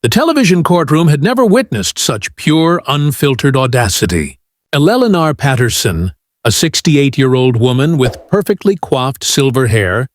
The television courtroom had never witnessed such pure, unfiltered audacity. Eleanor Patterson, a 68-year-old woman with perfectly coiffed silver hair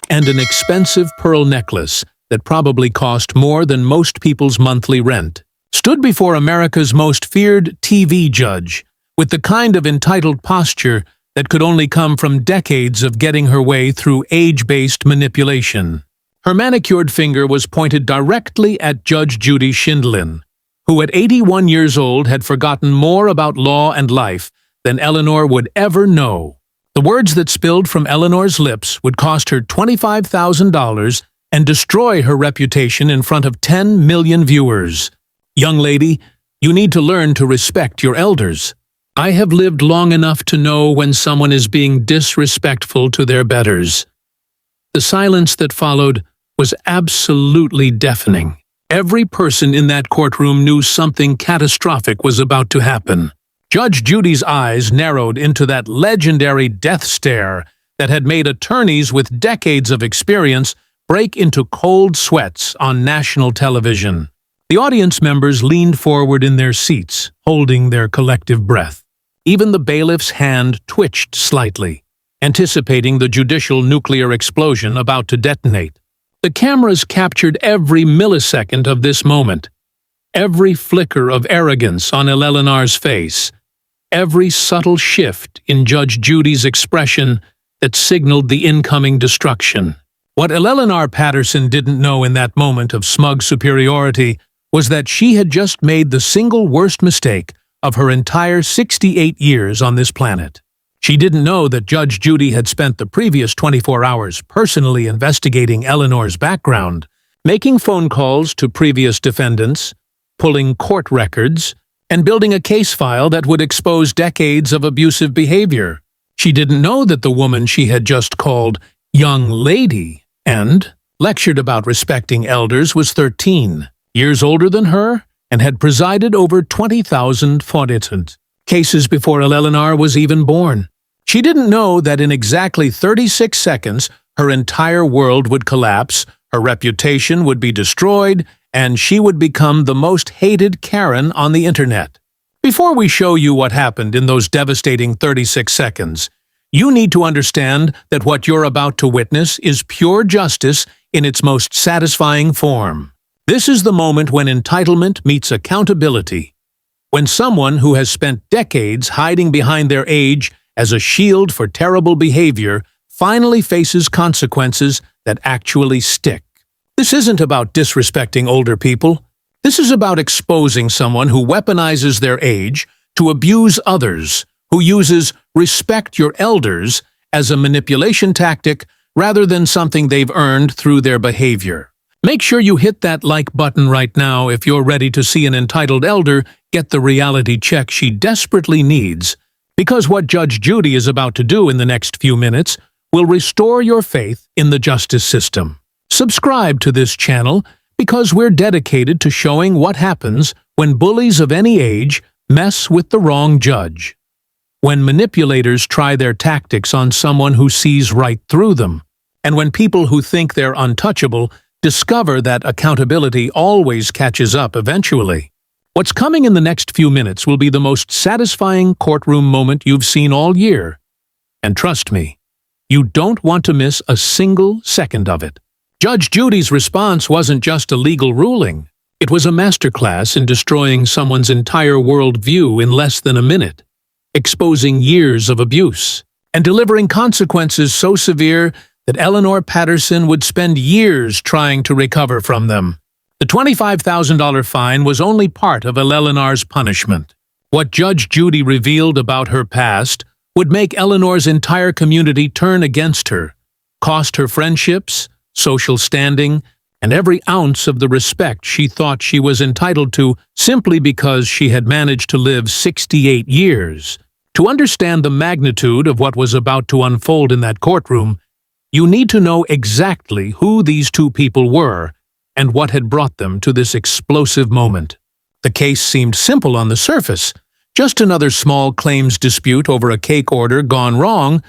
and an expensive pearl necklace that probably cost more than most people's monthly rent, stood before America's most feared TV judge with the kind of entitled posture that could only come from decades of getting her way through age-based manipulation. Her manicured finger was pointed directly at Judge Judy Schindlin, who at 81 years old had forgotten more about law and life than Eleanor would ever know. The words that spilled from Eleanor's lips would cost her $25,000 and destroy her reputation in front of 10 million viewers. Young lady, you need to learn to respect your elders. I have lived long enough to know when someone is being disrespectful to their betters. The silence that followed was absolutely deafening. Every person in that courtroom knew something catastrophic was about to happen. Judge Judy's eyes narrowed into that legendary death stare that had made attorneys with decades of experience break into cold sweats on national television. The audience members leaned forward in their seats, holding their collective breath. Even the bailiff's hand twitched slightly, anticipating the judicial nuclear explosion about to detonate. The cameras captured every millisecond of this moment, every flicker of arrogance on Eleanor's face, every subtle shift in Judge Judy's expression that signaled the incoming destruction. What Eleanor Patterson didn't know in that moment of smug superiority was that she had just made the single worst mistake of her entire 68 years on this planet. She didn't know that Judge Judy had spent the previous 24 hours personally investigating Eleanor's background, making phone calls to previous defendants, pulling court records, and building a case file that would expose decades of abusive behavior. She didn't know that the woman she had just called young lady and lectured about respecting elders was 13 years older than her and had presided over 20,000 fauditant cases before Eleanor was even born. She didn't know that in exactly 36 seconds, her entire world would collapse, her reputation would be destroyed, and she would become the most hated Karen on the internet. Before we show you what happened in those devastating 36 seconds, you need to understand that what you're about to witness is pure justice in its most satisfying form. This is the moment when entitlement meets accountability, when someone who has spent decades hiding behind their age as a shield for terrible behavior finally faces consequences that actually stick. This isn't about disrespecting older people. This is about exposing someone who weaponizes their age to abuse others, who uses respect your elders as a manipulation tactic rather than something they've earned through their behavior. Make sure you hit that like button right now if you're ready to see an entitled elder get the reality check she desperately needs, because what Judge Judy is about to do in the next few minutes will restore your faith in the justice system. Subscribe to this channel because we're dedicated to showing what happens when bullies of any age mess with the wrong judge, when manipulators try their tactics on someone who sees right through them, and when people who think they're untouchable discover that accountability always catches up eventually. What's coming in the next few minutes will be the most satisfying courtroom moment you've seen all year. And trust me, you don't want to miss a single second of it. Judge Judy's response wasn't just a legal ruling. It was a masterclass in destroying someone's entire worldview in less than a minute, exposing years of abuse, and delivering consequences so severe that Eleanor Patterson would spend years trying to recover from them. The $25,000 fine was only part of Eleanor's punishment. What Judge Judy revealed about her past would make Eleanor's entire community turn against her, cost her friendships, social standing, and every ounce of the respect she thought she was entitled to simply because she had managed to live 68 years. To understand the magnitude of what was about to unfold in that courtroom, you need to know exactly who these two people were and what had brought them to this explosive moment. The case seemed simple on the surface, just another small claims dispute over a cake order gone wrong,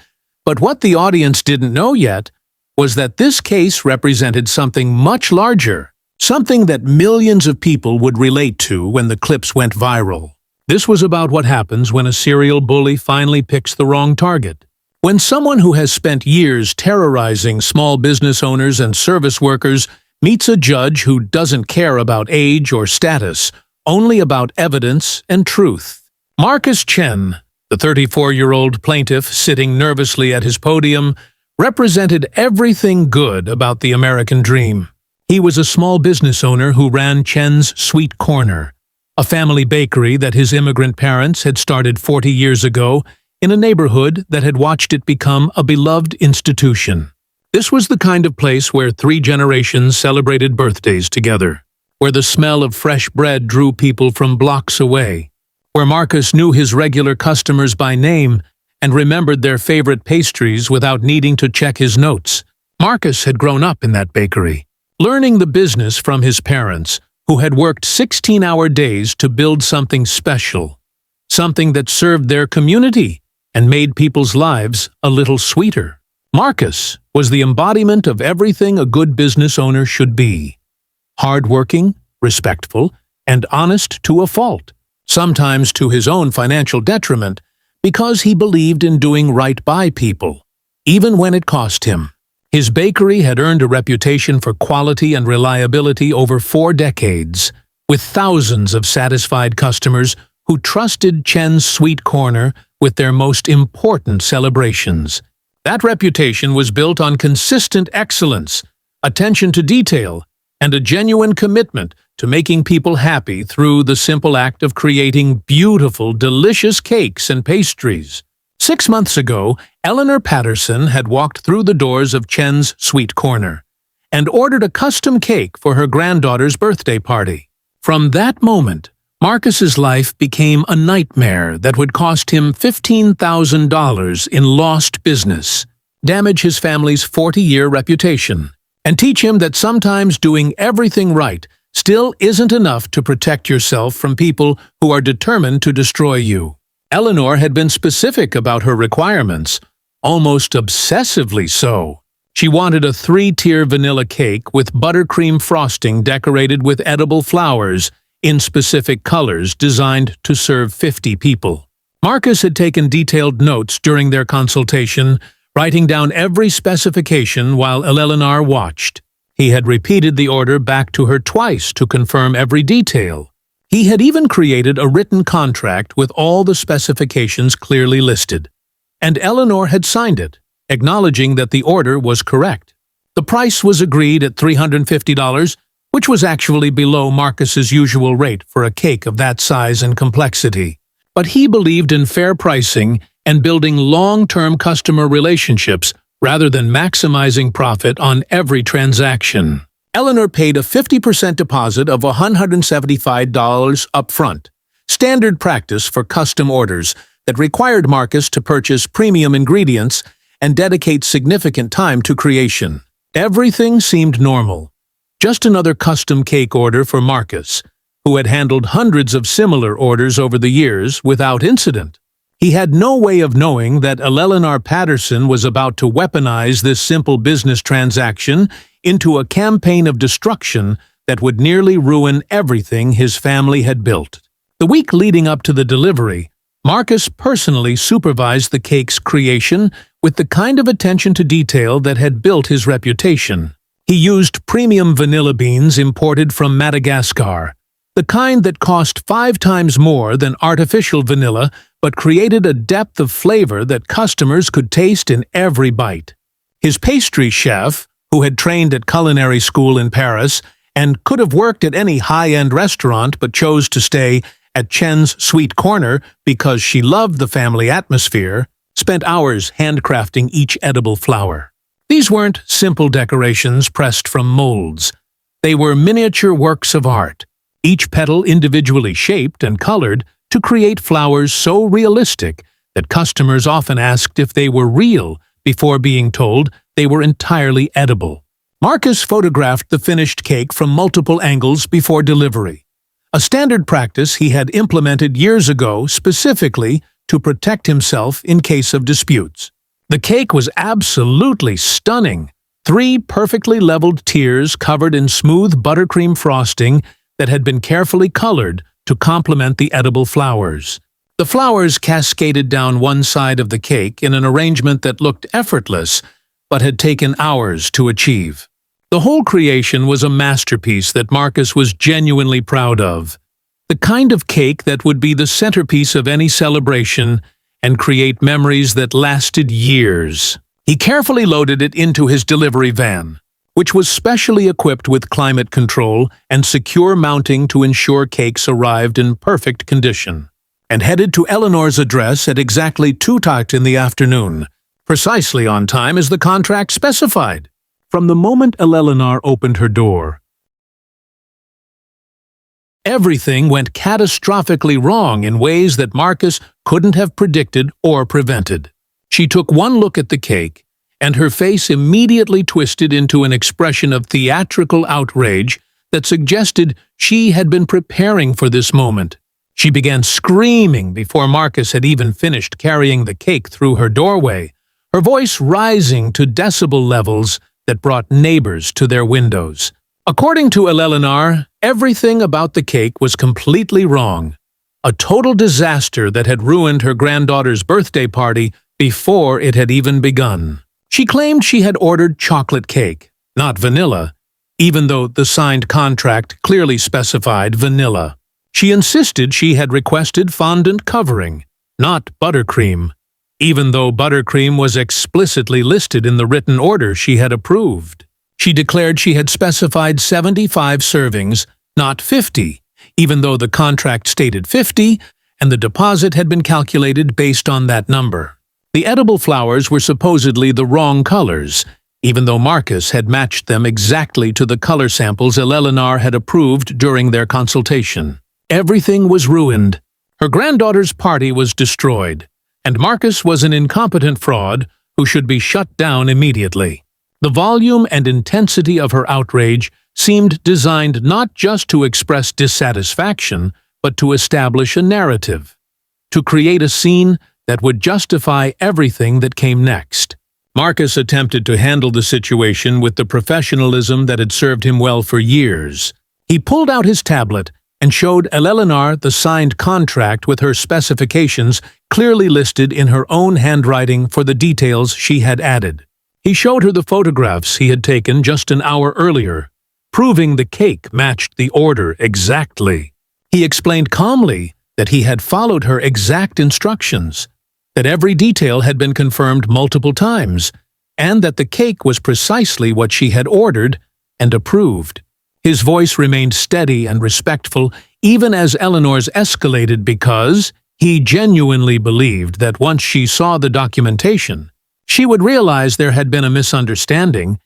but what the audience didn't know yet was that this case represented something much larger. Something that millions of people would relate to when the clips went viral. This was about what happens when a serial bully finally picks the wrong target. When someone who has spent years terrorizing small business owners and service workers meets a judge who doesn't care about age or status, only about evidence and truth. Marcus Chen, the 34-year-old plaintiff sitting nervously at his podium, represented everything good about the American dream. He was a small business owner who ran Chen's Sweet Corner, a family bakery that his immigrant parents had started 40 years ago in a neighborhood that had watched it become a beloved institution. This was the kind of place where 3 generations celebrated birthdays together, where the smell of fresh bread drew people from blocks away, where Marcus knew his regular customers by name and remembered their favorite pastries without needing to check his notes. Marcus had grown up in that bakery, learning the business from his parents, who had worked 16-hour days to build something special, something that served their community and made people's lives a little sweeter. Marcus was the embodiment of everything a good business owner should be: hardworking, respectful, and honest to a fault, sometimes to his own financial detriment, because he believed in doing right by people, even when it cost him. His bakery had earned a reputation for quality and reliability over 4 decades, with thousands of satisfied customers who trusted Chen's Sweet Corner with their most important celebrations. That reputation was built on consistent excellence, attention to detail, and a genuine commitment to making people happy through the simple act of creating beautiful, delicious cakes and pastries. 6 months ago, Eleanor Patterson had walked through the doors of Chen's Sweet Corner and ordered a custom cake for her granddaughter's birthday party. From that moment, Marcus's life became a nightmare that would cost him $15,000 in lost business, damage his family's 40-year reputation, and teach him that sometimes doing everything right still isn't enough to protect yourself from people who are determined to destroy you. Eleanor had been specific about her requirements, almost obsessively so. She wanted a 3-tier vanilla cake with buttercream frosting decorated with edible flowers in specific colors designed to serve 50 people. Marcus had taken detailed notes during their consultation, writing down every specification while Eleanor watched. He had repeated the order back to her twice to confirm every detail. He had even created a written contract with all the specifications clearly listed, and Eleanor had signed it, acknowledging that the order was correct. The price was agreed at $350, which was actually below Marcus's usual rate for a cake of that size and complexity. But he believed in fair pricing and building long-term customer relationships rather than maximizing profit on every transaction. Eleanor paid a 50% deposit of $175 upfront, standard practice for custom orders that required Marcus to purchase premium ingredients and dedicate significant time to creation. Everything seemed normal. Just another custom cake order for Marcus, who had handled hundreds of similar orders over the years without incident. He had no way of knowing that Eleanor Patterson was about to weaponize this simple business transaction into a campaign of destruction that would nearly ruin everything his family had built. The week leading up to the delivery, Marcus personally supervised the cake's creation with the kind of attention to detail that had built his reputation. He used premium vanilla beans imported from Madagascar, the kind that cost 5 times more than artificial vanilla but created a depth of flavor that customers could taste in every bite. His pastry chef, who had trained at culinary school in Paris and could have worked at any high-end restaurant but chose to stay at Chen's Sweet Corner because she loved the family atmosphere, spent hours handcrafting each edible flower. These weren't simple decorations pressed from molds. They were miniature works of art, each petal individually shaped and colored to create flowers so realistic that customers often asked if they were real before being told they were entirely edible. Marcus photographed the finished cake from multiple angles before delivery, a standard practice he had implemented years ago specifically to protect himself in case of disputes. The cake was absolutely stunning, 3 perfectly leveled tiers covered in smooth buttercream frosting that had been carefully colored to complement the edible flowers. The flowers cascaded down one side of the cake in an arrangement that looked effortless, but had taken hours to achieve. The whole creation was a masterpiece that Marcus was genuinely proud of. The kind of cake that would be the centerpiece of any celebration and create memories that lasted years. He carefully loaded it into his delivery van, which was specially equipped with climate control and secure mounting to ensure cakes arrived in perfect condition, and headed to Eleanor's address at exactly 2:00 in the afternoon, precisely on time as the contract specified. From the moment Eleanor opened her door, everything went catastrophically wrong in ways that Marcus couldn't have predicted or prevented. She took one look at the cake, and her face immediately twisted into an expression of theatrical outrage that suggested she had been preparing for this moment. She began screaming before Marcus had even finished carrying the cake through her doorway, her voice rising to decibel levels that brought neighbors to their windows. According to Eleanor, everything about the cake was completely wrong. A total disaster that had ruined her granddaughter's birthday party before it had even begun. She claimed she had ordered chocolate cake, not vanilla, even though the signed contract clearly specified vanilla. She insisted she had requested fondant covering, not buttercream, even though buttercream was explicitly listed in the written order she had approved. She declared she had specified 75 servings, not 50, even though the contract stated 50, and the deposit had been calculated based on that number. The edible flowers were supposedly the wrong colors, even though Marcus had matched them exactly to the color samples Eleanor had approved during their consultation. Everything was ruined. Her granddaughter's party was destroyed, and Marcus was an incompetent fraud who should be shut down immediately. The volume and intensity of her outrage seemed designed not just to express dissatisfaction, but to establish a narrative, to create a scene that would justify everything that came next. Marcus attempted to handle the situation with the professionalism that had served him well for years. He pulled out his tablet and showed Eleanor the signed contract with her specifications clearly listed in her own handwriting for the details she had added. He showed her the photographs he had taken just an hour earlier, proving the cake matched the order exactly. He explained calmly that he had followed her exact instructions, that every detail had been confirmed multiple times, and that the cake was precisely what she had ordered and approved. His voice remained steady and respectful even as Eleanor's escalated because he genuinely believed that once she saw the documentation, she would realize there had been a misunderstanding,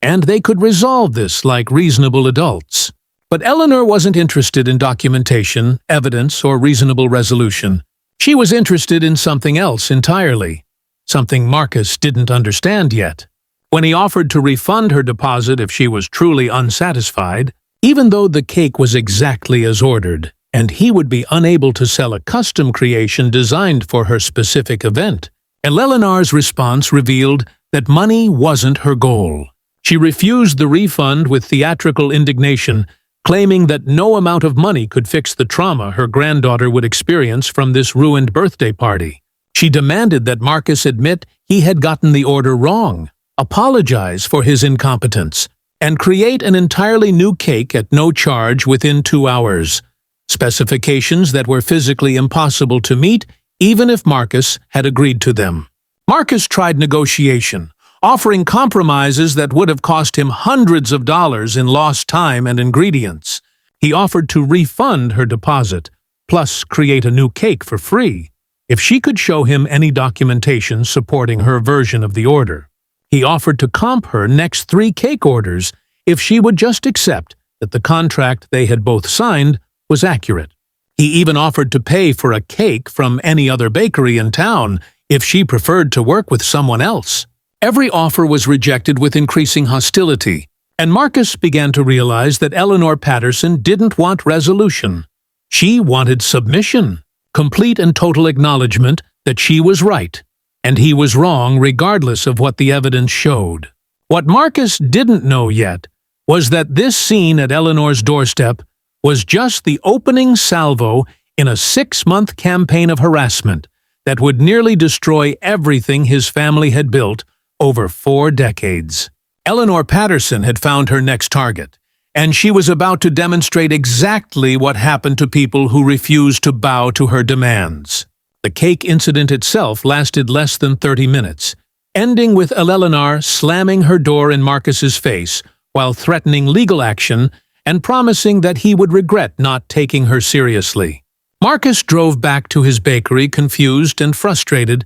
and they could resolve this like reasonable adults. But Eleanor wasn't interested in documentation, evidence, or reasonable resolution. She was interested in something else entirely, something Marcus didn't understand yet. When he offered to refund her deposit if she was truly unsatisfied, even though the cake was exactly as ordered, and he would be unable to sell a custom creation designed for her specific event, Eleanor's response revealed that money wasn't her goal. She refused the refund with theatrical indignation, claiming that no amount of money could fix the trauma her granddaughter would experience from this ruined birthday party. She demanded that Marcus admit he had gotten the order wrong, apologize for his incompetence, and create an entirely new cake at no charge within 2 hours, specifications that were physically impossible to meet even if Marcus had agreed to them. Marcus tried negotiation, offering compromises that would have cost him hundreds of dollars in lost time and ingredients. He offered to refund her deposit, plus create a new cake for free, if she could show him any documentation supporting her version of the order. He offered to comp her next 3 cake orders if she would just accept that the contract they had both signed was accurate. He even offered to pay for a cake from any other bakery in town if she preferred to work with someone else. Every offer was rejected with increasing hostility, and Marcus began to realize that Eleanor Patterson didn't want resolution. She wanted submission, complete and total acknowledgement that she was right, and he was wrong regardless of what the evidence showed. What Marcus didn't know yet was that this scene at Eleanor's doorstep was just the opening salvo in a 6-month campaign of harassment that would nearly destroy everything his family had built over 4 decades. Eleanor Patterson had found her next target, and she was about to demonstrate exactly what happened to people who refused to bow to her demands. The cake incident itself lasted less than 30 minutes, ending with Eleanor slamming her door in Marcus's face while threatening legal action and promising that he would regret not taking her seriously. Marcus drove back to his bakery confused and frustrated,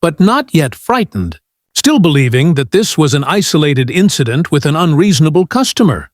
but not yet frightened, still believing that this was an isolated incident with an unreasonable customer,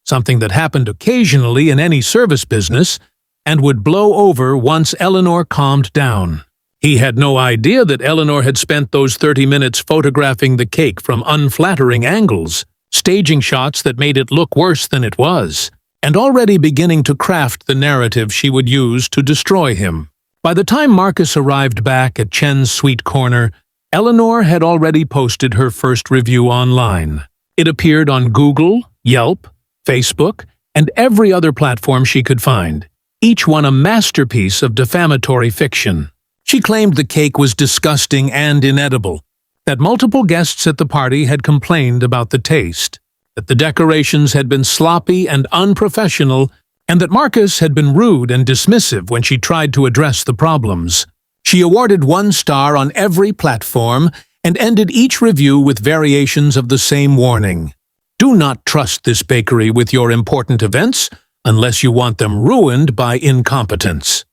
something that happened occasionally in any service business and would blow over once Eleanor calmed down. He had no idea that Eleanor had spent those 30 minutes photographing the cake from unflattering angles, staging shots that made it look worse than it was, and already beginning to craft the narrative she would use to destroy him. By the time Marcus arrived back at Chen's Sweet Corner, Eleanor had already posted her first review online. It appeared on Google, Yelp, Facebook, and every other platform she could find, each one a masterpiece of defamatory fiction. She claimed the cake was disgusting and inedible, that multiple guests at the party had complained about the taste, that the decorations had been sloppy and unprofessional, and that Marcus had been rude and dismissive when she tried to address the problems. She awarded 1 star on every platform and ended each review with variations of the same warning. Do not trust this bakery with your important events unless you want them ruined by incompetence.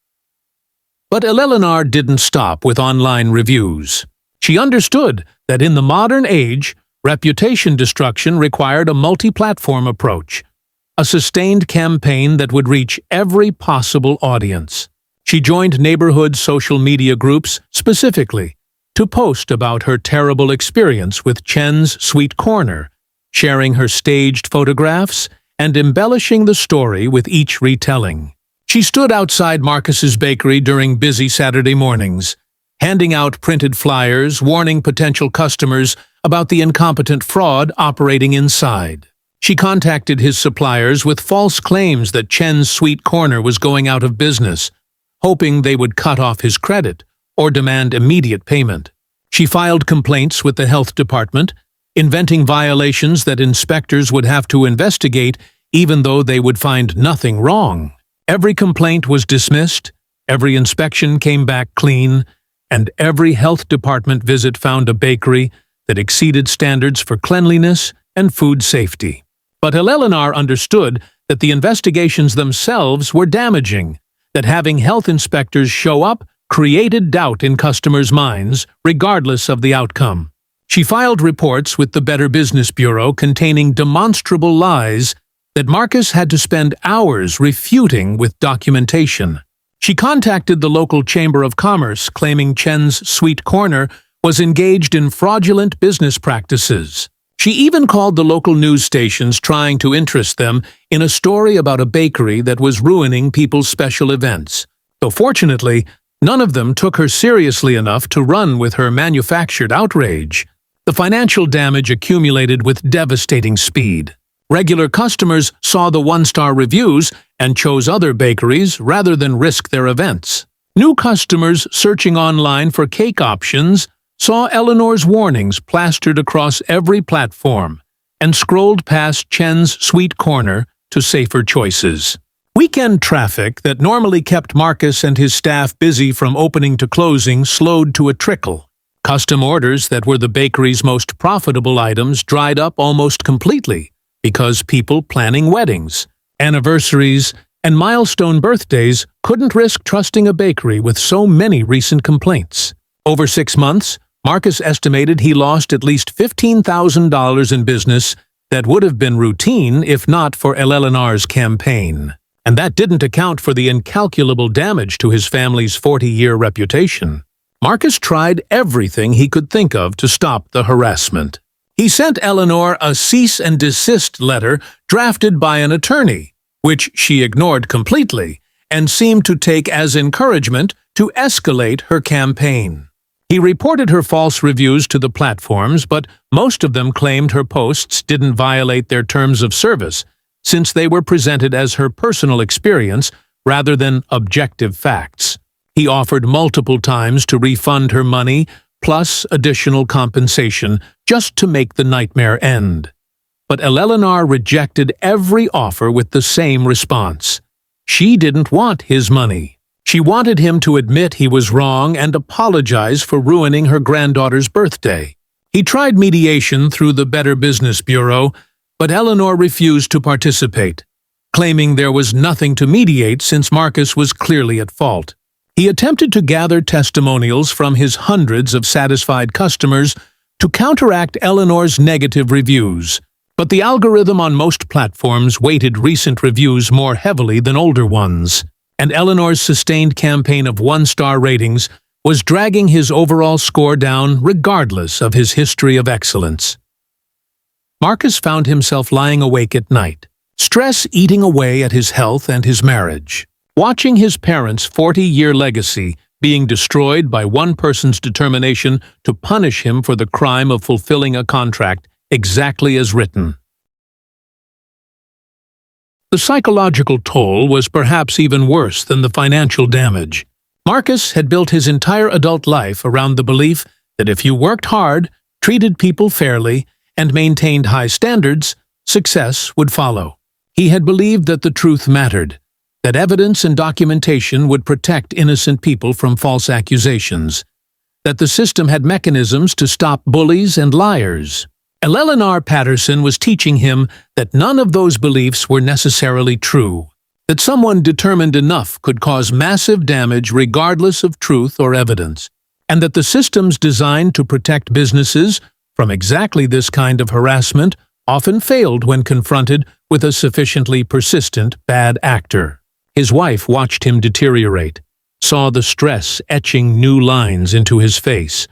But Eleanor didn't stop with online reviews. She understood that in the modern age, reputation destruction required a multi-platform approach, a sustained campaign that would reach every possible audience. She joined neighborhood social media groups specifically to post about her terrible experience with Chen's Sweet Corner, sharing her staged photographs and embellishing the story with each retelling. She stood outside Marcus's bakery during busy Saturday mornings, handing out printed flyers warning potential customers about the incompetent fraud operating inside. She contacted his suppliers with false claims that Chen's Sweet Corner was going out of business, hoping they would cut off his credit or demand immediate payment. She filed complaints with the health department, inventing violations that inspectors would have to investigate even though they would find nothing wrong. Every complaint was dismissed, every inspection came back clean, and every health department visit found a bakery that exceeded standards for cleanliness and food safety. But Eleanor understood that the investigations themselves were damaging, that having health inspectors show up created doubt in customers' minds, regardless of the outcome. She filed reports with the Better Business Bureau containing demonstrable lies that Marcus had to spend hours refuting with documentation. She contacted the local Chamber of Commerce, claiming Chen's Sweet Corner was engaged in fraudulent business practices. She even called the local news stations, trying to interest them in a story about a bakery that was ruining people's special events. Though fortunately, none of them took her seriously enough to run with her manufactured outrage. The financial damage accumulated with devastating speed. Regular customers saw the 1-star reviews and chose other bakeries rather than risk their events. New customers searching online for cake options saw Eleanor's warnings plastered across every platform and scrolled past Chen's Sweet Corner to safer choices. Weekend traffic that normally kept Marcus and his staff busy from opening to closing slowed to a trickle. Custom orders that were the bakery's most profitable items dried up almost completely because people planning weddings, anniversaries, and milestone birthdays couldn't risk trusting a bakery with so many recent complaints. Over 6 months, Marcus estimated he lost at least $15,000 in business that would have been routine if not for Eleanor's campaign. And that didn't account for the incalculable damage to his family's 40-year reputation. Marcus tried everything he could think of to stop the harassment. He sent Eleanor a cease and desist letter drafted by an attorney, which she ignored completely and seemed to take as encouragement to escalate her campaign. He reported her false reviews to the platforms, but most of them claimed her posts didn't violate their terms of service, since they were presented as her personal experience rather than objective facts. He offered multiple times to refund her money, plus additional compensation, just to make the nightmare end. But Eleanor rejected every offer with the same response. She didn't want his money. She wanted him to admit he was wrong and apologize for ruining her granddaughter's birthday. He tried mediation through the Better Business Bureau, but Eleanor refused to participate, claiming there was nothing to mediate since Marcus was clearly at fault. He attempted to gather testimonials from his hundreds of satisfied customers to counteract Eleanor's negative reviews, but the algorithm on most platforms weighted recent reviews more heavily than older ones, and Eleanor's sustained campaign of one-star ratings was dragging his overall score down regardless of his history of excellence. Marcus found himself lying awake at night, stress eating away at his health and his marriage. Watching his parents' 40-year legacy being destroyed by one person's determination to punish him for the crime of fulfilling a contract exactly as written. The psychological toll was perhaps even worse than the financial damage. Marcus had built his entire adult life around the belief that if you worked hard, treated people fairly, and maintained high standards, success would follow. He had believed that the truth mattered, that evidence and documentation would protect innocent people from false accusations, that the system had mechanisms to stop bullies and liars. Eleanor Patterson was teaching him that none of those beliefs were necessarily true, that someone determined enough could cause massive damage regardless of truth or evidence, and that the systems designed to protect businesses from exactly this kind of harassment often failed when confronted with a sufficiently persistent bad actor. His wife watched him deteriorate, saw the stress etching new lines into his face,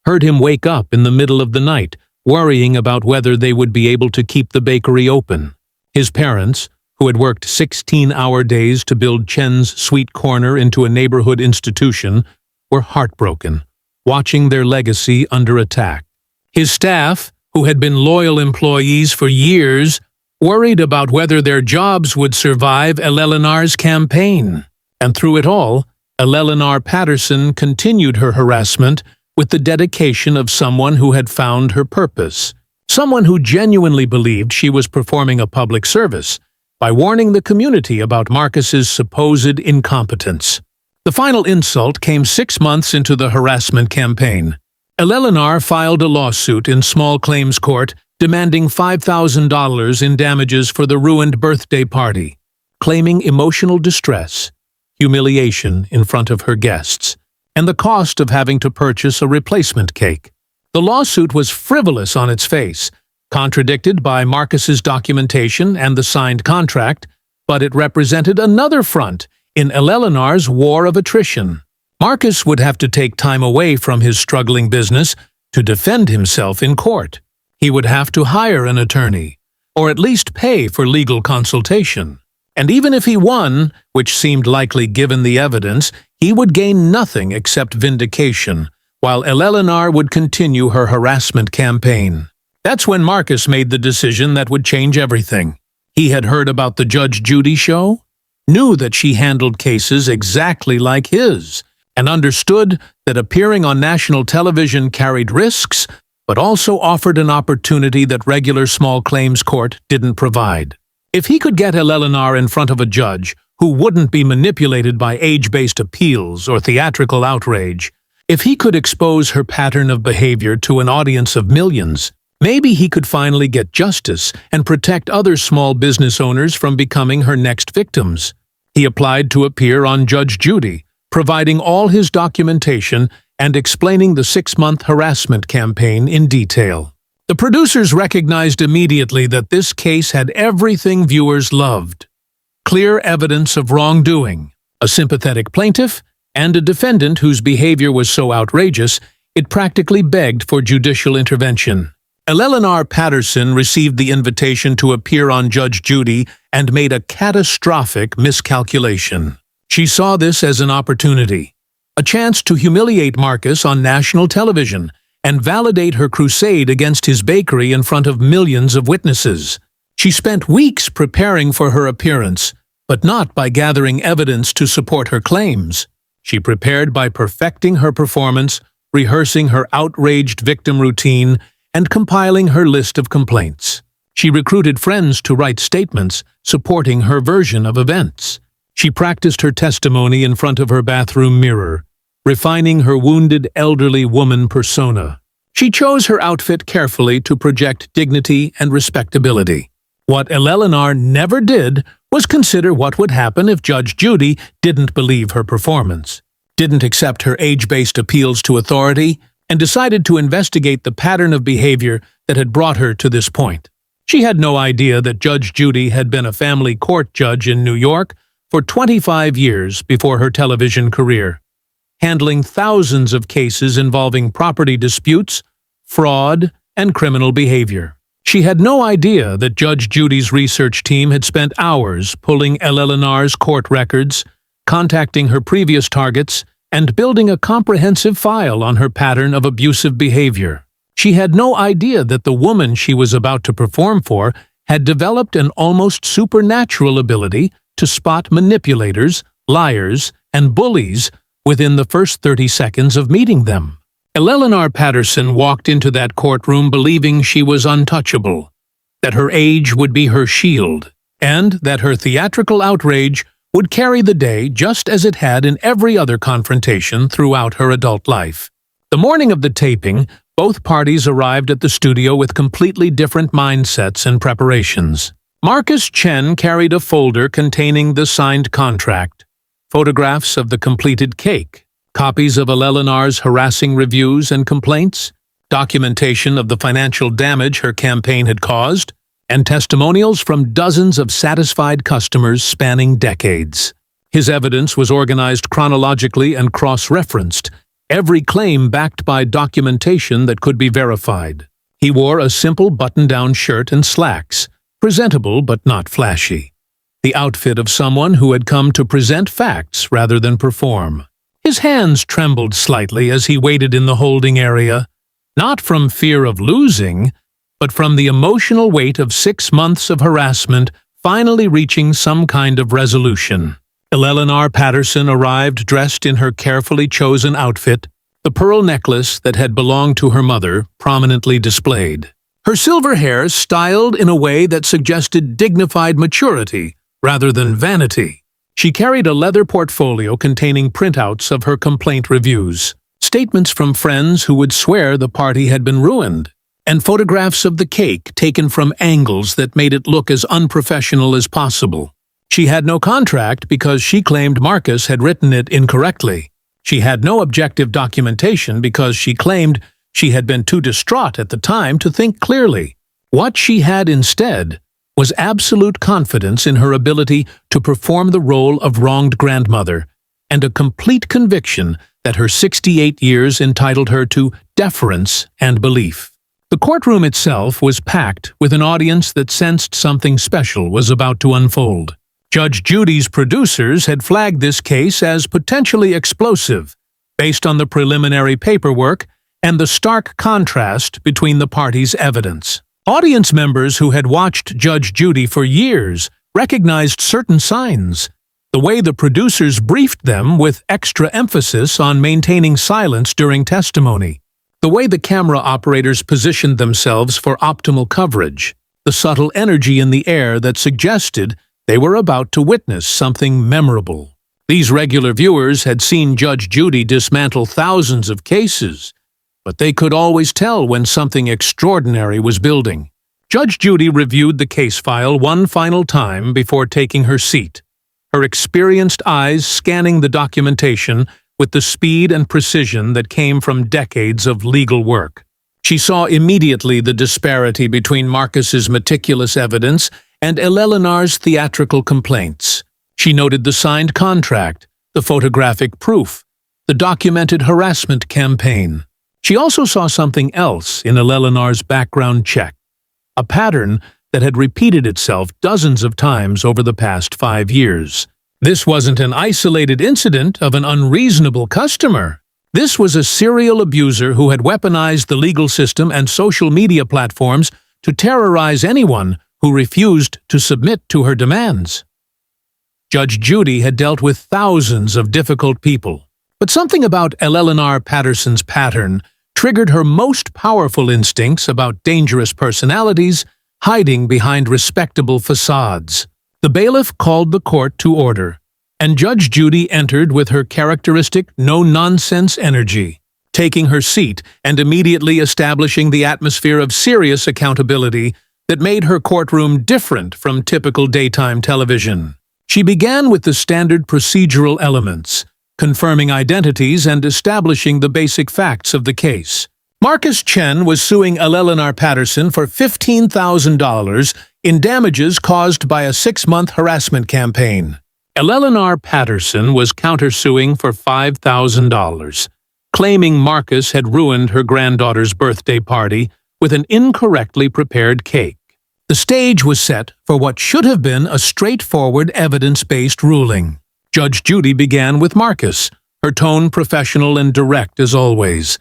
heard him wake up in the middle of the night, worrying about whether they would be able to keep the bakery open. His parents, who had worked 16-hour days to build Chen's Sweet Corner into a neighborhood institution, were heartbroken, watching their legacy under attack. His staff, who had been loyal employees for years, worried about whether their jobs would survive Eleanor's campaign. And through it all, Eleanor Patterson continued her harassment with the dedication of someone who had found her purpose, someone who genuinely believed she was performing a public service by warning the community about Marcus's supposed incompetence. The final insult came 6 months into the harassment campaign. Eleanor filed a lawsuit in small claims court demanding $5,000 in damages for the ruined birthday party, claiming emotional distress, humiliation in front of her guests, and the cost of having to purchase a replacement cake. The lawsuit was frivolous on its face, contradicted by Marcus's documentation and the signed contract, but it represented another front in Eleanor's war of attrition. Marcus would have to take time away from his struggling business to defend himself in court. He would have to hire an attorney, or at least pay for legal consultation. And even if he won, which seemed likely given the evidence, he would gain nothing except vindication, while Eleanor would continue her harassment campaign. That's when Marcus made the decision that would change everything. He had heard about the Judge Judy show, knew that she handled cases exactly like his, and understood that appearing on national television carried risks, but also offered an opportunity that regular small claims court didn't provide. If he could get Eleanor in front of a judge who wouldn't be manipulated by age-based appeals or theatrical outrage, if he could expose her pattern of behavior to an audience of millions, maybe he could finally get justice and protect other small business owners from becoming her next victims. He applied to appear on Judge Judy, providing all his documentation and explaining the 6-month harassment campaign in detail. The producers recognized immediately that this case had everything viewers loved: clear evidence of wrongdoing, a sympathetic plaintiff, and a defendant whose behavior was so outrageous it practically begged for judicial intervention. Eleanor Patterson received the invitation to appear on Judge Judy and made a catastrophic miscalculation. She saw this as an opportunity, a chance to humiliate Marcus on national television and validate her crusade against his bakery in front of millions of witnesses. She spent weeks preparing for her appearance, but not by gathering evidence to support her claims. She prepared by perfecting her performance, rehearsing her outraged victim routine, and compiling her list of complaints. She recruited friends to write statements supporting her version of events. She practiced her testimony in front of her bathroom mirror, refining her wounded elderly woman persona. She chose her outfit carefully to project dignity and respectability. What Eleanor never did was consider what would happen if Judge Judy didn't believe her performance, didn't accept her age-based appeals to authority, and decided to investigate the pattern of behavior that had brought her to this point. She had no idea that Judge Judy had been a family court judge in New York for 25 years before her television career, handling thousands of cases involving property disputes, fraud, and criminal behavior. She had no idea that Judge Judy's research team had spent hours pulling Eleanor's court records, contacting her previous targets, and building a comprehensive file on her pattern of abusive behavior. She had no idea that the woman she was about to perform for had developed an almost supernatural ability to spot manipulators, liars, and bullies within the first 30 seconds of meeting them. Eleanor Patterson walked into that courtroom believing she was untouchable, that her age would be her shield, and that her theatrical outrage would carry the day just as it had in every other confrontation throughout her adult life. The morning of the taping, both parties arrived at the studio with completely different mindsets and preparations. Marcus Chen carried a folder containing the signed contract, photographs of the completed cake, copies of Eleanor's harassing reviews and complaints, documentation of the financial damage her campaign had caused, and testimonials from dozens of satisfied customers spanning decades. His evidence was organized chronologically and cross-referenced, every claim backed by documentation that could be verified. He wore a simple button-down shirt and slacks, presentable but not flashy, the outfit of someone who had come to present facts rather than perform. His hands trembled slightly as he waited in the holding area, not from fear of losing, but from the emotional weight of 6 months of harassment finally reaching some kind of resolution. Eleanor Patterson arrived dressed in her carefully chosen outfit, the pearl necklace that had belonged to her mother prominently displayed. Her silver hair styled in a way that suggested dignified maturity rather than vanity. She carried a leather portfolio containing printouts of her complaint reviews, statements from friends who would swear the party had been ruined, and photographs of the cake taken from angles that made it look as unprofessional as possible. She had no contract because she claimed Marcus had written it incorrectly. She had no objective documentation because she claimed she had been too distraught at the time to think clearly. What she had instead was absolute confidence in her ability to perform the role of wronged grandmother, and a complete conviction that her 68 years entitled her to deference and belief. The courtroom itself was packed with an audience that sensed something special was about to unfold. Judge Judy's producers had flagged this case as potentially explosive, based on the preliminary paperwork and the stark contrast between the parties' evidence. Audience members who had watched Judge Judy for years recognized certain signs, the way the producers briefed them with extra emphasis on maintaining silence during testimony, the way the camera operators positioned themselves for optimal coverage, the subtle energy in the air that suggested they were about to witness something memorable. These regular viewers had seen Judge Judy dismantle thousands of cases, but they could always tell when something extraordinary was building. Judge Judy reviewed the case file one final time before taking her seat, her experienced eyes scanning the documentation with the speed and precision that came from decades of legal work. She saw immediately the disparity between Marcus's meticulous evidence and Eleanor's theatrical complaints. She noted the signed contract, the photographic proof, the documented harassment campaign. She also saw something else in Eleanor's background check, a pattern that had repeated itself dozens of times over the past 5 years. This wasn't an isolated incident of an unreasonable customer. This was a serial abuser who had weaponized the legal system and social media platforms to terrorize anyone who refused to submit to her demands. Judge Judy had dealt with thousands of difficult people, but something about Eleanor Patterson's pattern triggered her most powerful instincts about dangerous personalities hiding behind respectable facades. The bailiff called the court to order, and Judge Judy entered with her characteristic no-nonsense energy, taking her seat and immediately establishing the atmosphere of serious accountability that made her courtroom different from typical daytime television. She began with the standard procedural elements, confirming identities and establishing the basic facts of the case. Marcus Chen was suing Eleanor Patterson for $15,000 in damages caused by a 6-month harassment campaign. Eleanor Patterson was countersuing for $5,000, claiming Marcus had ruined her granddaughter's birthday party with an incorrectly prepared cake. The stage was set for what should have been a straightforward evidence-based ruling. Judge Judy began with Marcus, her tone professional and direct as always.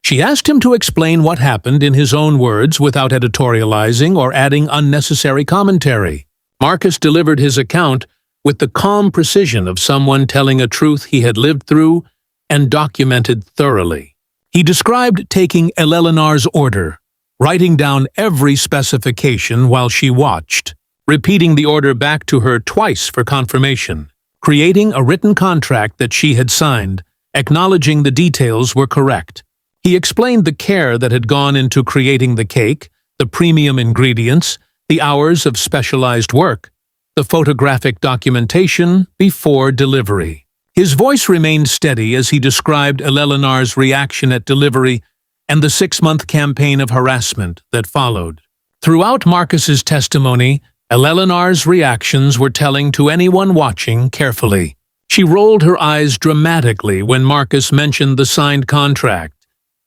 She asked him to explain what happened in his own words without editorializing or adding unnecessary commentary. Marcus delivered his account with the calm precision of someone telling a truth he had lived through and documented thoroughly. He described taking Eleanor's order, writing down every specification while she watched, repeating the order back to her twice for confirmation, creating a written contract that she had signed, acknowledging the details were correct. He explained the care that had gone into creating the cake, the premium ingredients, the hours of specialized work, the photographic documentation before delivery. His voice remained steady as he described Eleanor's reaction at delivery and the 6-month campaign of harassment that followed. Throughout Marcus's testimony, Eleanor's reactions were telling to anyone watching carefully. She rolled her eyes dramatically when Marcus mentioned the signed contract,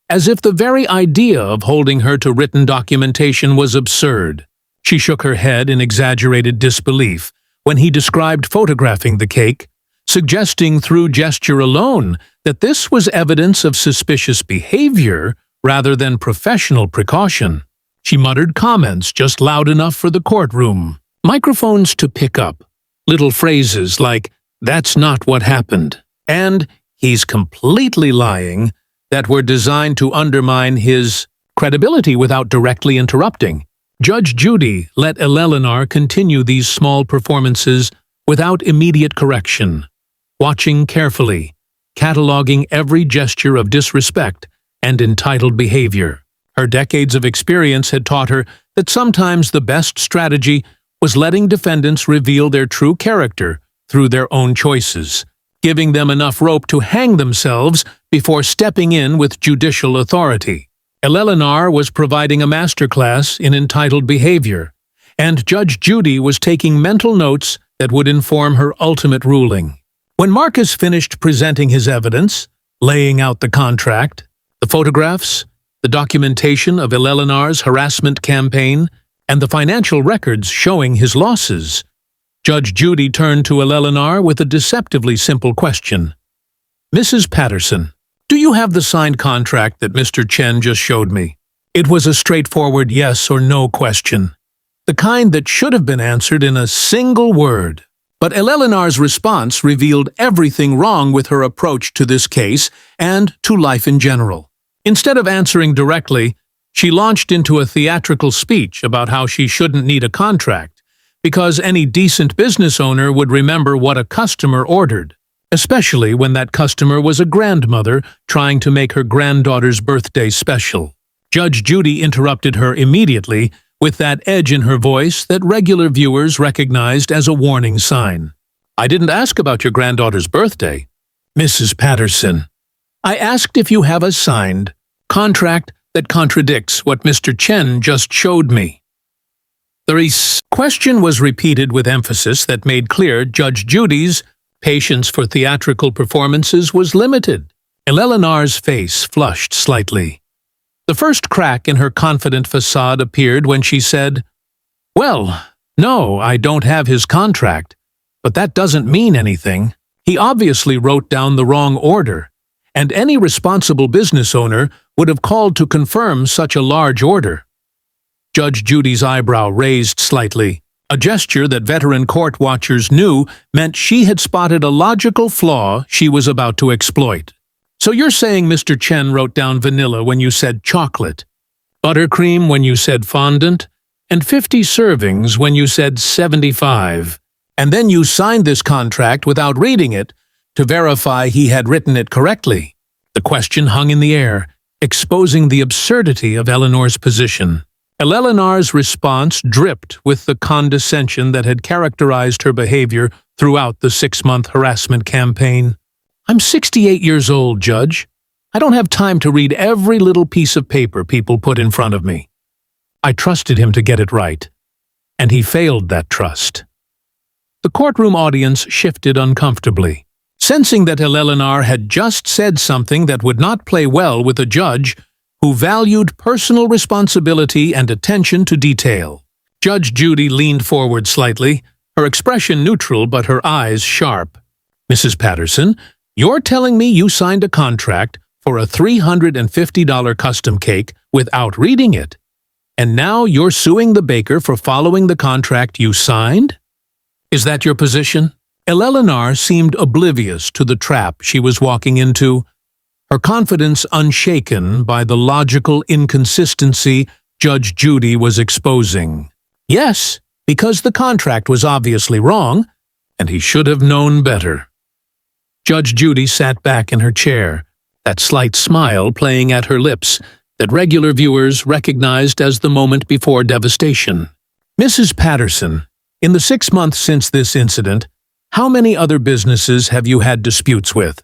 as if the very idea of holding her to written documentation was absurd. She shook her head in exaggerated disbelief when he described photographing the cake, suggesting through gesture alone that this was evidence of suspicious behavior rather than professional precaution. She muttered comments just loud enough for the courtroom, microphones to pick up, little phrases like, "That's not what happened," and "He's completely lying," that were designed to undermine his credibility without directly interrupting. Judge Judy let Eleanor continue these small performances without immediate correction, watching carefully, cataloging every gesture of disrespect and entitled behavior. Her decades of experience had taught her that sometimes the best strategy was letting defendants reveal their true character through their own choices, giving them enough rope to hang themselves before stepping in with judicial authority. Eleanor was providing a masterclass in entitled behavior, and Judge Judy was taking mental notes that would inform her ultimate ruling. When Marcus finished presenting his evidence, laying out the contract, the photographs, the documentation of Eleanor's harassment campaign, and the financial records showing his losses, Judge Judy turned to Eleanor with a deceptively simple question. "Mrs. Patterson, do you have the signed contract that Mr. Chen just showed me?" It was a straightforward yes or no question, the kind that should have been answered in a single word. But Eleanor's response revealed everything wrong with her approach to this case and to life in general. Instead of answering directly, she launched into a theatrical speech about how she shouldn't need a contract, because any decent business owner would remember what a customer ordered, especially when that customer was a grandmother trying to make her granddaughter's birthday special. Judge Judy interrupted her immediately with that edge in her voice that regular viewers recognized as a warning sign. "I didn't ask about your granddaughter's birthday, Mrs. Patterson. I asked if you have a signed contract that contradicts what Mr. Chen just showed me." The question was repeated with emphasis that made clear Judge Judy's patience for theatrical performances was limited. Eleanor's face flushed slightly. The first crack in her confident facade appeared when she said, "Well, No, I don't have his contract, but that doesn't mean anything. He obviously wrote down the wrong order, and any responsible business owner would have called to confirm such a large order. Judge Judy's eyebrow raised slightly, a gesture that veteran court watchers knew meant she had spotted a logical flaw she was about to exploit. So you're saying Mr. Chen wrote down vanilla when you said chocolate, buttercream when you said fondant, and 50 servings when you said 75, and then you signed this contract without reading it to verify he had written it correctly. The question hung in the air, exposing the absurdity of Eleanor's position. Eleanor's response dripped with the condescension that had characterized her behavior throughout the 6-month harassment campaign. I'm 68 years old, Judge. I don't have time to read every little piece of paper people put in front of me. I trusted him to get it right, and he failed that trust. The courtroom audience shifted uncomfortably, sensing that Eleanor had just said something that would not play well with a judge who valued personal responsibility and attention to detail. Judge Judy leaned forward slightly, her expression neutral but her eyes sharp. Mrs. Patterson, you're telling me you signed a contract for a $350 custom cake without reading it, and now you're suing the baker for following the contract you signed? Is that your position? Eleanor seemed oblivious to the trap she was walking into, her confidence unshaken by the logical inconsistency Judge Judy was exposing. Yes, because the contract was obviously wrong, and he should have known better. Judge Judy sat back in her chair, that slight smile playing at her lips that regular viewers recognized as the moment before devastation. Mrs. Patterson, in the 6 months since this incident, how many other businesses have you had disputes with?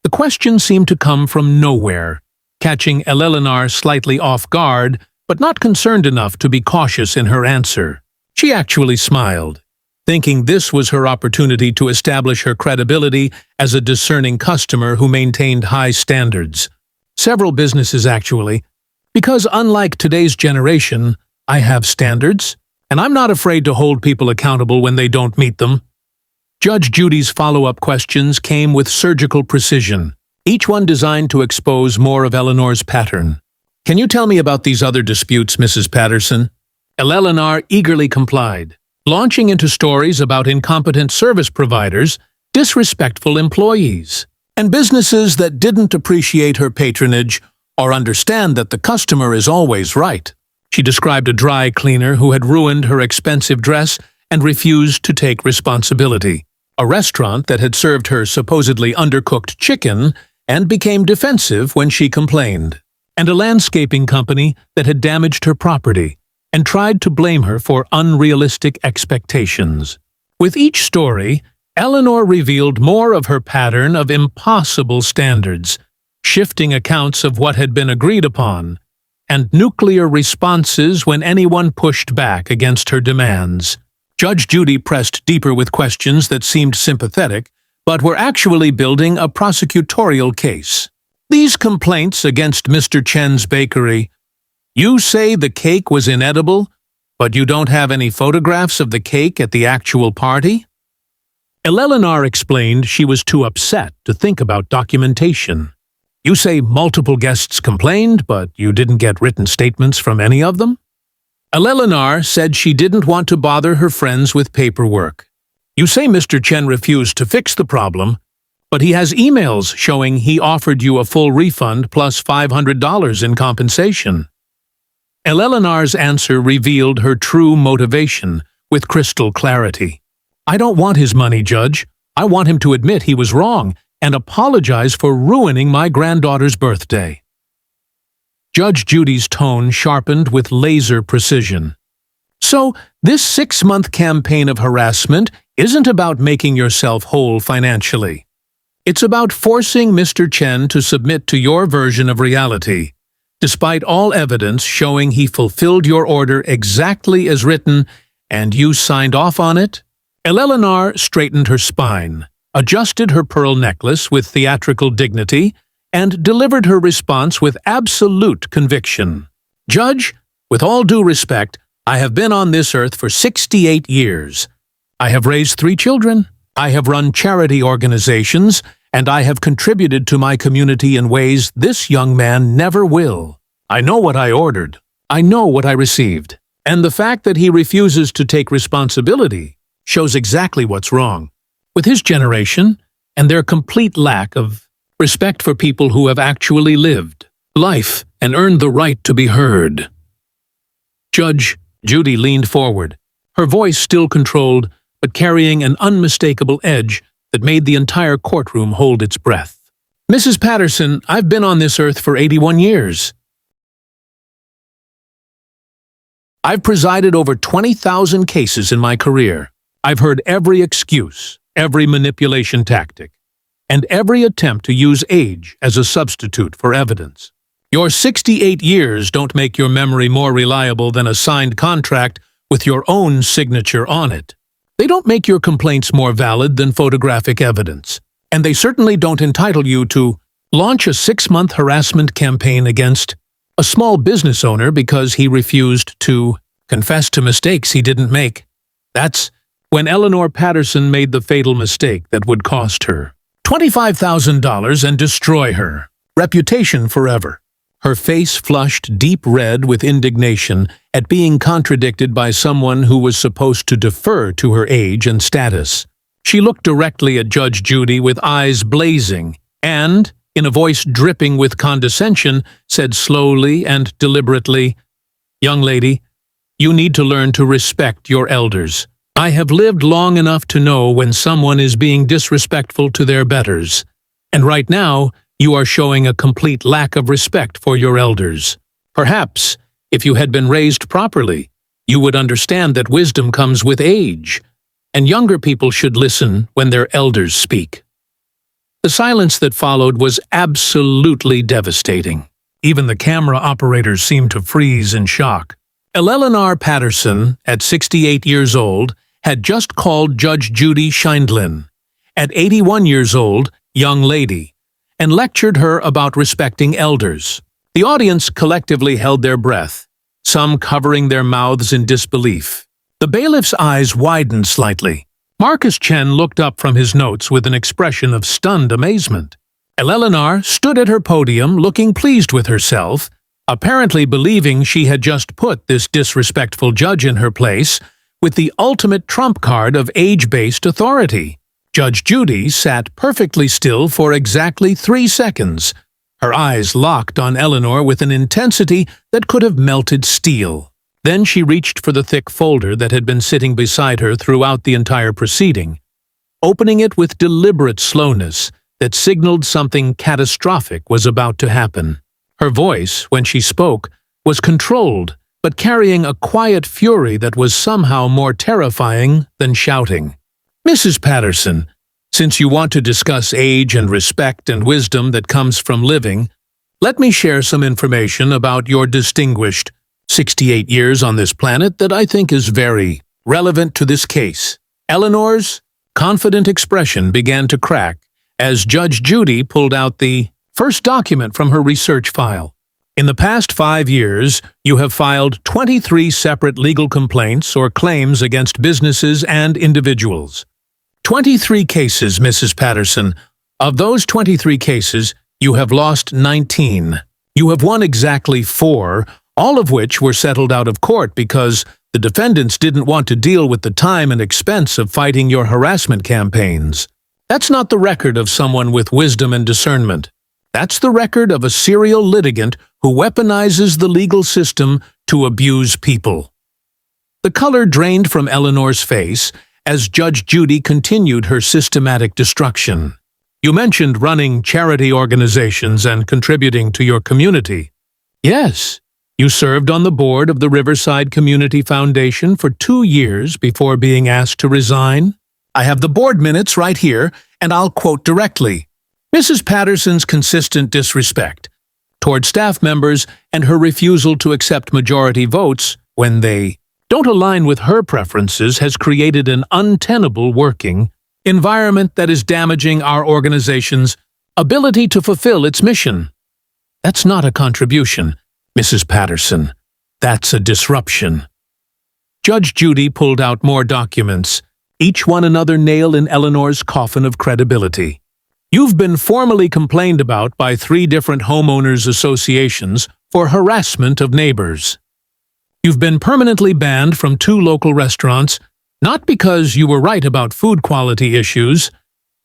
The question seemed to come from nowhere, catching Eleanor slightly off guard, but not concerned enough to be cautious in her answer. She actually smiled, thinking this was her opportunity to establish her credibility as a discerning customer who maintained high standards. Several businesses, actually, because unlike today's generation, I have standards, and I'm not afraid to hold people accountable when they don't meet them. Judge Judy's follow-up questions came with surgical precision, each one designed to expose more of Eleanor's pattern. Can you tell me about these other disputes, Mrs. Patterson? Eleanor eagerly complied, launching into stories about incompetent service providers, disrespectful employees, and businesses that didn't appreciate her patronage or understand that the customer is always right. She described a dry cleaner who had ruined her expensive dress and refused to take responsibility, a restaurant that had served her supposedly undercooked chicken and became defensive when she complained, and a landscaping company that had damaged her property and tried to blame her for unrealistic expectations. With each story, Eleanor revealed more of her pattern of impossible standards, shifting accounts of what had been agreed upon, and nuclear responses when anyone pushed back against her demands. Judge Judy pressed deeper with questions that seemed sympathetic, but were actually building a prosecutorial case. These complaints against Mr. Chen's bakery. You say the cake was inedible, but you don't have any photographs of the cake at the actual party? Eleanor explained she was too upset to think about documentation. You say multiple guests complained, but you didn't get written statements from any of them? Eleanor said she didn't want to bother her friends with paperwork. You say Mr. Chen refused to fix the problem, but he has emails showing he offered you a full refund plus $500 in compensation. Eleanor's answer revealed her true motivation with crystal clarity. I don't want his money, Judge. I want him to admit he was wrong and apologize for ruining my granddaughter's birthday. Judge Judy's tone sharpened with laser precision. So, this 6-month campaign of harassment isn't about making yourself whole financially. It's about forcing Mr. Chen to submit to your version of reality, despite all evidence showing he fulfilled your order exactly as written and you signed off on it? Eleanor straightened her spine, adjusted her pearl necklace with theatrical dignity, and delivered her response with absolute conviction. Judge, with all due respect, I have been on this earth for 68 years. I have raised 3 children. I have run charity organizations, and I have contributed to my community in ways this young man never will. I know what I ordered. I know what I received. And the fact that he refuses to take responsibility shows exactly what's wrong with his generation and their complete lack of respect for people who have actually lived life and earned the right to be heard. Judge Judy leaned forward, her voice still controlled, but carrying an unmistakable edge that made the entire courtroom hold its breath. Mrs. Patterson, I've been on this earth for 81 years. I've presided over 20,000 cases in my career. I've heard every excuse, every manipulation tactic, and every attempt to use age as a substitute for evidence. Your 68 years don't make your memory more reliable than a signed contract with your own signature on it. They don't make your complaints more valid than photographic evidence, and they certainly don't entitle you to launch a 6-month harassment campaign against a small business owner because he refused to confess to mistakes he didn't make. That's when Eleanor Patterson made the fatal mistake that would cost her $25,000 and destroy her reputation forever. Her face flushed deep red with indignation at being contradicted by someone who was supposed to defer to her age and status. She looked directly at Judge Judy with eyes blazing and, in a voice dripping with condescension, said slowly and deliberately, "Young lady, you need to learn to respect your elders. I have lived long enough to know when someone is being disrespectful to their betters, and right now, you are showing a complete lack of respect for your elders. Perhaps, if you had been raised properly, you would understand that wisdom comes with age, and younger people should listen when their elders speak." The silence that followed was absolutely devastating. Even the camera operators seemed to freeze in shock. Eleanor Patterson, at 68 years old, had just called Judge Judy Scheindlin, at 81 years old, young lady, and lectured her about respecting elders. The audience collectively held their breath, some covering their mouths in disbelief. The bailiff's eyes widened slightly. Marcus Chen looked up from his notes with an expression of stunned amazement. Eleanor stood at her podium looking pleased with herself, apparently believing she had just put this disrespectful judge in her place with the ultimate trump card of age-based authority. Judge Judy sat perfectly still for exactly 3 seconds, her eyes locked on Eleanor with an intensity that could have melted steel. Then she reached for the thick folder that had been sitting beside her throughout the entire proceeding, opening it with deliberate slowness that signaled something catastrophic was about to happen. Her voice, when she spoke, was controlled, but carrying a quiet fury that was somehow more terrifying than shouting. "Mrs. Patterson, since you want to discuss age and respect and wisdom that comes from living, let me share some information about your distinguished 68 years on this planet that I think is very relevant to this case." Eleanor's confident expression began to crack as Judge Judy pulled out the first document from her research file. "In the past 5 years, you have filed 23 separate legal complaints or claims against businesses and individuals. 23 cases, Mrs. Patterson. Of those 23 cases, you have lost 19. You have won exactly 4, all of which were settled out of court because the defendants didn't want to deal with the time and expense of fighting your harassment campaigns. That's not the record of someone with wisdom and discernment. That's the record of a serial litigant who weaponizes the legal system to abuse people." The color drained from Eleanor's face as Judge Judy continued her systematic destruction. "You mentioned running charity organizations and contributing to your community. Yes, you served on the board of the Riverside Community Foundation for 2 years before being asked to resign. I have the board minutes right here, and I'll quote directly. Mrs. Patterson's consistent disrespect toward staff members and her refusal to accept majority votes when they don't align with her preferences has created an untenable working environment that is damaging our organization's ability to fulfill its mission. That's not a contribution, Mrs. Patterson. That's a disruption." Judge Judy pulled out more documents, each one another nail in Eleanor's coffin of credibility. You've been formally complained about by 3 different homeowners associations for harassment of neighbors. You've been permanently banned from 2 local restaurants, not because you were right about food quality issues,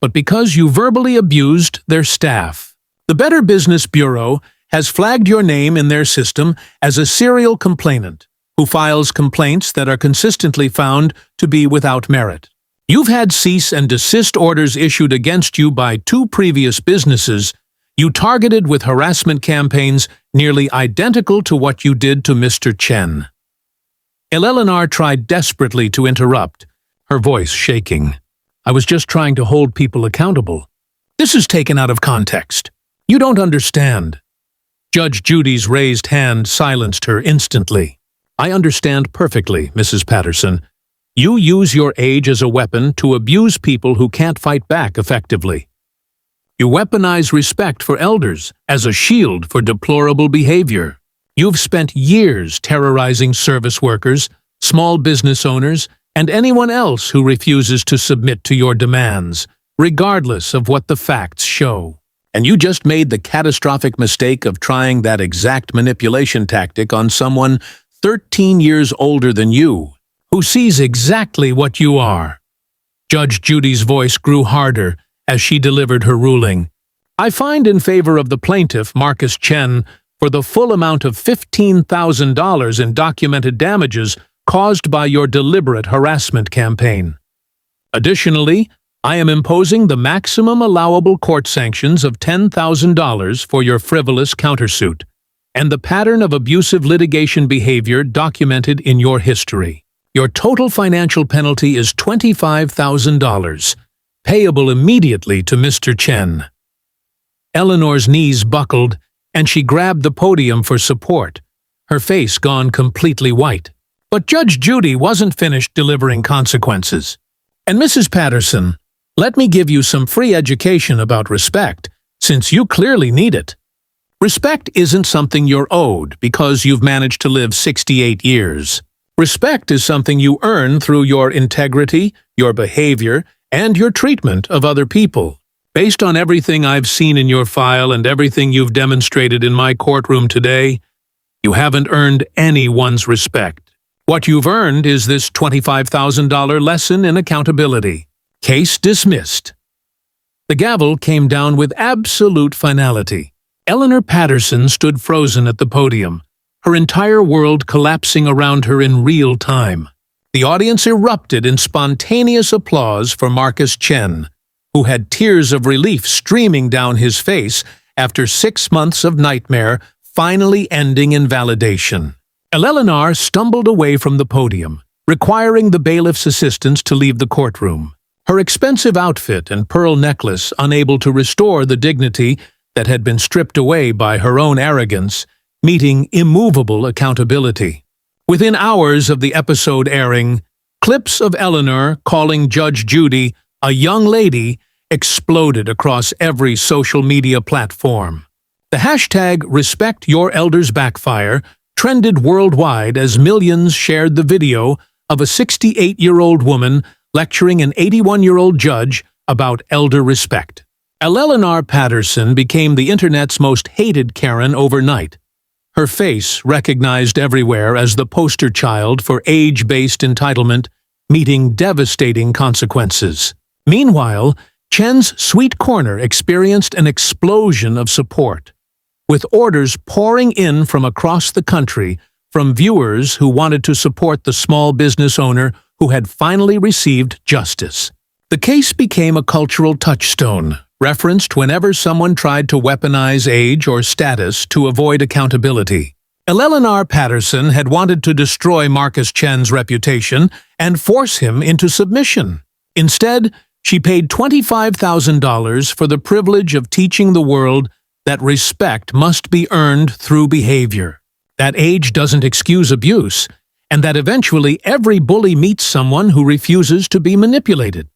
but because you verbally abused their staff. The Better Business Bureau has flagged your name in their system as a serial complainant who files complaints that are consistently found to be without merit. You've had cease and desist orders issued against you by 2 previous businesses you targeted with harassment campaigns nearly identical to what you did to Mr. Chen. Eleanor tried desperately to interrupt, her voice shaking. I was just trying to hold people accountable. This is taken out of context. You don't understand. Judge Judy's raised hand silenced her instantly. I understand perfectly, Mrs. Patterson. You use your age as a weapon to abuse people who can't fight back effectively. You weaponize respect for elders as a shield for deplorable behavior. You've spent years terrorizing service workers, small business owners, and anyone else who refuses to submit to your demands, regardless of what the facts show. And you just made the catastrophic mistake of trying that exact manipulation tactic on someone 13 years older than you, who sees exactly what you are. Judge Judy's voice grew harder as she delivered her ruling. I find in favor of the plaintiff, Marcus Chen, for the full amount of $15,000 in documented damages caused by your deliberate harassment campaign. Additionally, I am imposing the maximum allowable court sanctions of $10,000 for your frivolous countersuit and the pattern of abusive litigation behavior documented in your history. Your total financial penalty is $25,000, payable immediately to Mr. Chen. Eleanor's knees buckled, and she grabbed the podium for support, her face gone completely white. But Judge Judy wasn't finished delivering consequences. And Mrs. Patterson, let me give you some free education about respect, since you clearly need it. Respect isn't something you're owed because you've managed to live 68 years. Respect is something you earn through your integrity, your behavior, and your treatment of other people. Based on everything I've seen in your file and everything you've demonstrated in my courtroom today, you haven't earned anyone's respect. What you've earned is this $25,000 lesson in accountability. Case dismissed. The gavel came down with absolute finality. Eleanor Patterson stood frozen at the podium, her entire world collapsing around her in real time. The audience erupted in spontaneous applause for Marcus Chen, who had tears of relief streaming down his face after 6 months of nightmare finally ending in validation. Eleanor stumbled away from the podium, requiring the bailiff's assistance to leave the courtroom. Her expensive outfit and pearl necklace unable to restore the dignity that had been stripped away by her own arrogance, meeting immovable accountability. Within hours of the episode airing, clips of Eleanor calling Judge Judy a young lady exploded across every social media platform. The hashtag #RespectYourEldersBackfire trended worldwide as millions shared the video of a 68-year-old woman lecturing an 81-year-old judge about elder respect. Eleanor Patterson became the internet's most hated Karen overnight. Her face recognized everywhere as the poster child for age-based entitlement, meeting devastating consequences. Meanwhile, Chen's Sweet Corner experienced an explosion of support, with orders pouring in from across the country from viewers who wanted to support the small business owner who had finally received justice. The case became a cultural touchstone, referenced whenever someone tried to weaponize age or status to avoid accountability. Eleanor Patterson had wanted to destroy Marcus Chen's reputation and force him into submission. Instead, she paid $25,000 for the privilege of teaching the world that respect must be earned through behavior, that age doesn't excuse abuse, and that eventually every bully meets someone who refuses to be manipulated.